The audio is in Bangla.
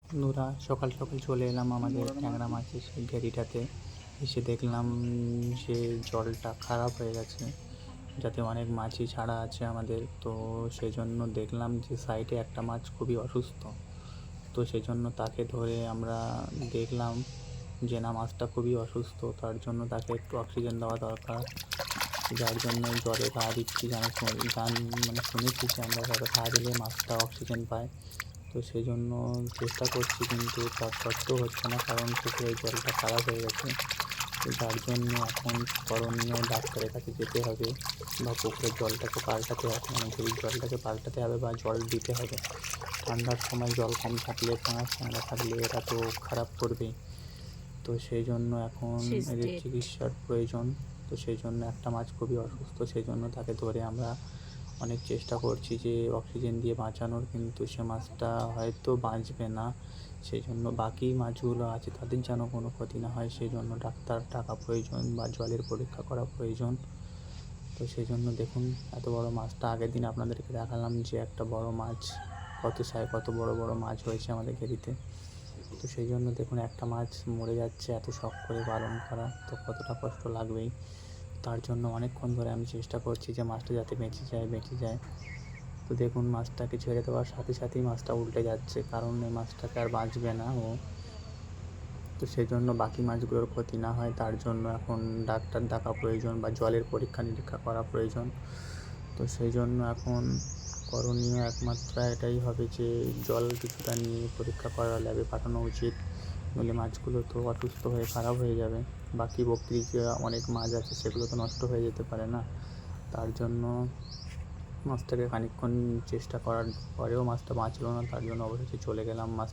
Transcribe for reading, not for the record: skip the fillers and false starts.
বন্ধুরা, সকাল সকাল চলে এলাম আমাদের ট্যাংরা মাছের সেই ঘেরিটাতে। এসে দেখলাম যে জলটা খারাপ হয়ে গেছে, যাতে অনেক মাছই ছাড়া আছে আমাদের। তো সেই জন্য দেখলাম যে সাইডে একটা মাছ খুবই অসুস্থ। তো সেই জন্য তাকে ধরে আমরা দেখলাম যে না, মাছটা খুবই অসুস্থ, তার জন্য তাকে একটু অক্সিজেন দেওয়া দরকার। যার জন্য জলে ঘা দিচ্ছি, শুনেছি যে আমরা জলে ঘা দিলে মাছটা অক্সিজেন পায়। তো সেই জন্য চেষ্টা করছি, কিন্তু তার সত্ত্বেও হচ্ছে না, কারণ পুকুরের জলটা খারাপ হয়ে গেছে। তো যার জন্য এখন করণীয়, ডাক্তারের কাছে যেতে হবে বা পুকুরের জলটাকে পাল্টাতে হবে, ঘেরির জলটাকে পাল্টাতে হবে বা জল দিতে হবে। ঠান্ডার সময় জল কম থাকলে, পাঙাশ ট্যাংরা থাকলে এরা তো খারাপ করবেই। তো সেই জন্য এখন এদের চিকিৎসার প্রয়োজন। তো সেই জন্য একটা মাছ খুবই অসুস্থ, সেই জন্য তাকে ধরে আমরা অনেক চেষ্টা করছি যে অক্সিজেন দিয়ে বাঁচানোর, কিন্তু সে মাছটা হয়তো বাঁচবে না। সেই জন্য বাকি মাছগুলো আছে তাদের যেন কোনো ক্ষতি না হয়, সেই জন্য ডাক্তার টাকা প্রয়োজন বা জলের পরীক্ষা করা প্রয়োজন। তো সেই জন্য দেখুন, এত বড় মাছটা আগের দিন আপনাদেরকে দেখালাম যে একটা বড় মাছ, কত বড় বড় মাছ হয়েছে আমাদের ঘেরিতে। তো সেই জন্য দেখুন, একটা মাছ মরে যাচ্ছে, এত শখ করে পালন করা, তো কতটা কষ্ট লাগবেই। তার জন্য অনেকক্ষণ ধরে আমি চেষ্টা করছি যে মাছটা যাতে বেঁচে যায়। তো দেখুন, মাছটাকে ছেড়ে দেওয়ার সাথে সাথেই মাছটা উল্টে যাচ্ছে, কারণ এই মাছটাকে আর বাঁচবে না ও। তো সেই জন্য বাকি মাছগুলোর ক্ষতি না হয়, তার জন্য এখন ডাক্তার ডাকা প্রয়োজন বা জলের পরীক্ষা নিরীক্ষা করা প্রয়োজন। তো সেই জন্য এখন করণীয় একমাত্র এটাই হবে যে জল কিছুটা নিয়ে পরীক্ষা করা ল্যাবে পাঠানো উচিত, নইলে মাছগুলো তো অসুস্থ হয়ে খারাপ হয়ে যাবে। বাকি বকরি যে অনেক মাছ আছে সেগুলো তো নষ্ট হয়ে যেতে পারে না। তার জন্য মাছটাকে খানিকক্ষণ চেষ্টা করার পরেও মাছটা বাঁচলো না, তার জন্য অবশেষে চলে গেলাম মাছ